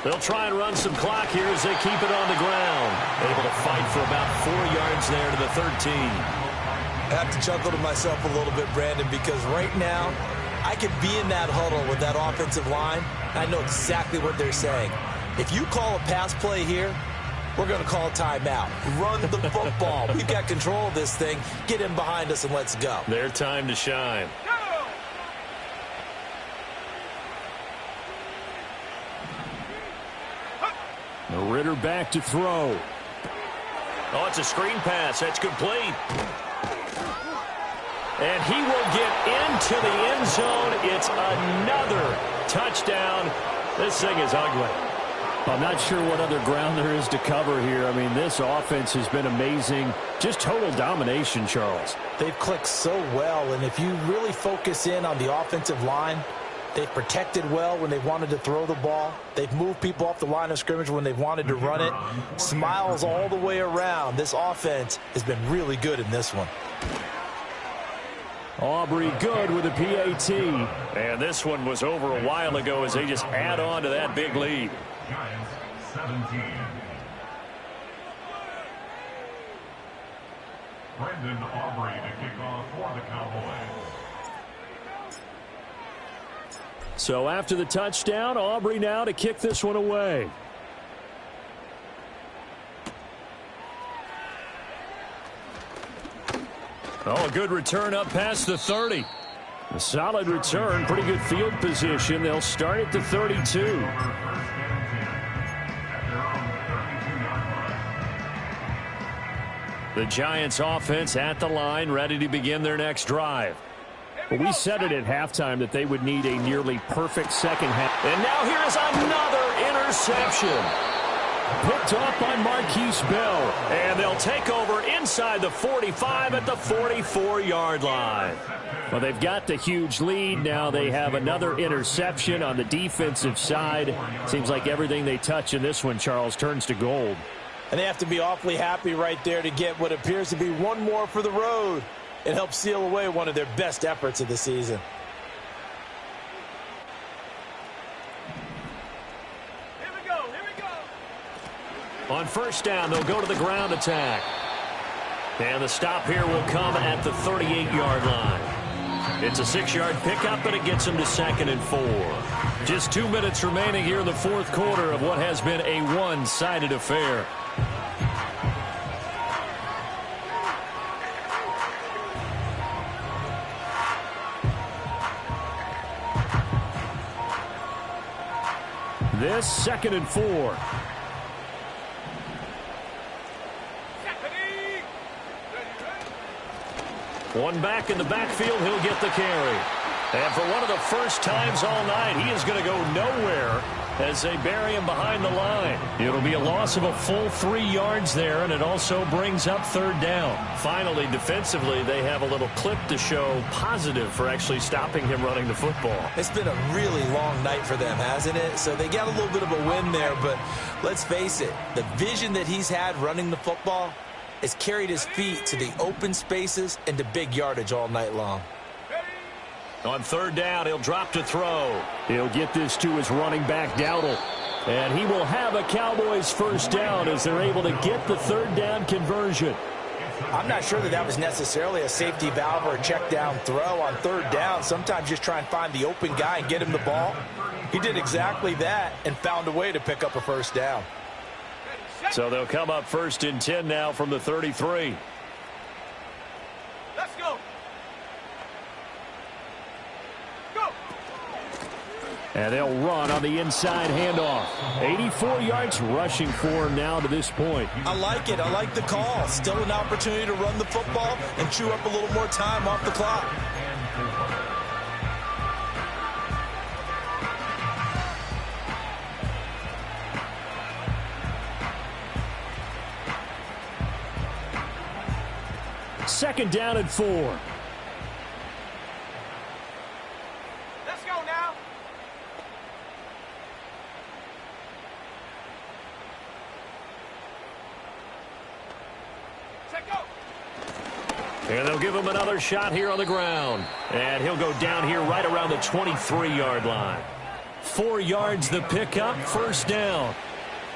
They'll try and run some clock here as they keep it on the ground. Able to fight for about 4 yards there to the 13. I have to chuckle to myself a little bit, Brandon, because right now I could be in that huddle with that offensive line. I know exactly what they're saying. If you call a pass play here, we're going to call a timeout. Run the football. We've got control of this thing. Get in behind us and let's go. Their time to shine. Ritter back to throw. Oh, it's a screen pass. That's complete. And he will get into the end zone. It's another touchdown. This thing is ugly. I'm not sure what other ground there is to cover here. I mean, this offense has been amazing. Just total domination, Charles. They've clicked so well, and if you really focus in on the offensive line, they've protected well when they've wanted to throw the ball. They've moved people off the line of scrimmage when they've wanted to run it. Smiles all the way around. This offense has been really good in this one. Aubrey good with a PAT. And this one was over a while ago as they just add on to that big lead. Giants 17. Brendan Aubrey to kick off for the Cowboys. So after the touchdown, Aubrey now to kick this one away. Oh, a good return up past the 30. A solid return, pretty good field position. They'll start at the 32. The Giants offense at the line, ready to begin their next drive. Well, we said it at halftime that they would need a nearly perfect second half. And now here is another interception. Picked off by Marquise Bell. And they'll take over inside the 45 at the 44-yard line. Well, they've got the huge lead. Now they have another interception on the defensive side. Seems like everything they touch in this one, Charles, turns to gold. And they have to be awfully happy right there to get what appears to be one more for the road. It helps seal away one of their best efforts of the season. Here we go, here we go. On first down, they'll go to the ground attack. And the stop here will come at the 38-yard line. It's a 6-yard pickup, and it gets them to 2nd and 4. Just 2 minutes remaining here in the 4th quarter of what has been a one-sided affair. This 2nd and 4. One back in the backfield, he'll get the carry. And for one of the first times all night, he is going to go nowhere as they bury him behind the line. It'll be a loss of a full 3 yards there, and it also brings up 3rd down. Finally, defensively, they have a little clip to show positive for actually stopping him running the football. It's been a really long night for them, hasn't it? So they got a little bit of a win there, but let's face it, the vision that he's had running the football has carried his feet to the open spaces and to big yardage all night long. On 3rd down, he'll drop to throw. He'll get this to his running back, Dowdle. And he will have a Cowboys 1st down as they're able to get the 3rd down conversion. I'm not sure that was necessarily a safety valve or a check down throw on 3rd down. Sometimes just try and find the open guy and get him the ball. He did exactly that and found a way to pick up a 1st down. So they'll come up 1st and 10 now from the 33. Let's go. And they'll run on the inside handoff. 84 yards rushing for him now to this point. I like it. I like the call. Still an opportunity to run the football and chew up a little more time off the clock. Second down and 4. Let's go now. Set go. And they'll give him another shot here on the ground. And he'll go down here right around the 23-yard line. 4 yards the pickup, 1st down.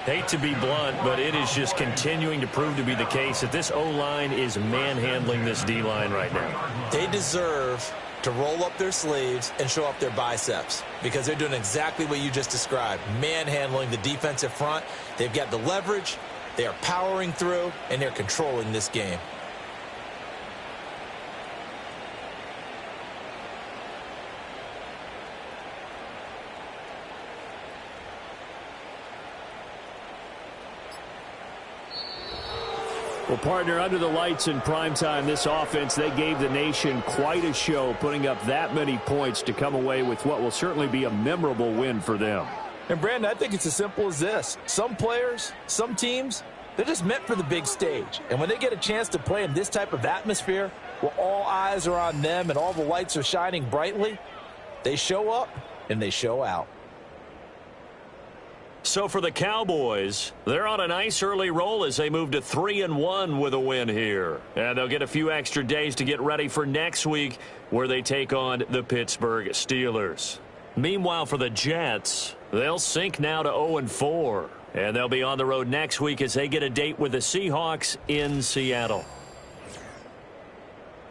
Hate to be blunt, but it is just continuing to prove to be the case that this O-line is manhandling this D-line right now. They deserve to roll up their sleeves and show up their biceps because they're doing exactly what you just described, manhandling the defensive front. They've got the leverage, they are powering through, and they're controlling this game. Well, partner, under the lights in primetime, this offense, they gave the nation quite a show, putting up that many points to come away with what will certainly be a memorable win for them. And, Brandon, I think it's as simple as this. Some players, some teams, they're just meant for the big stage. And when they get a chance to play in this type of atmosphere, where all eyes are on them and all the lights are shining brightly, they show up and they show out. So for the Cowboys, they're on a nice early roll as they move to 3-1 with a win here. And they'll get a few extra days to get ready for next week where they take on the Pittsburgh Steelers. Meanwhile, for the Jets, they'll sink now to 0-4. And they'll be on the road next week as they get a date with the Seahawks in Seattle.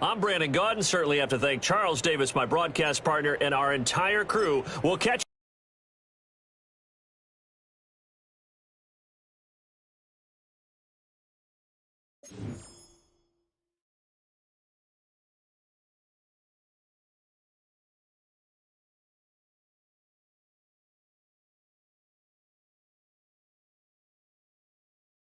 I'm Brandon Gaudin. Certainly have to thank Charles Davis, my broadcast partner, and our entire crew. We'll catch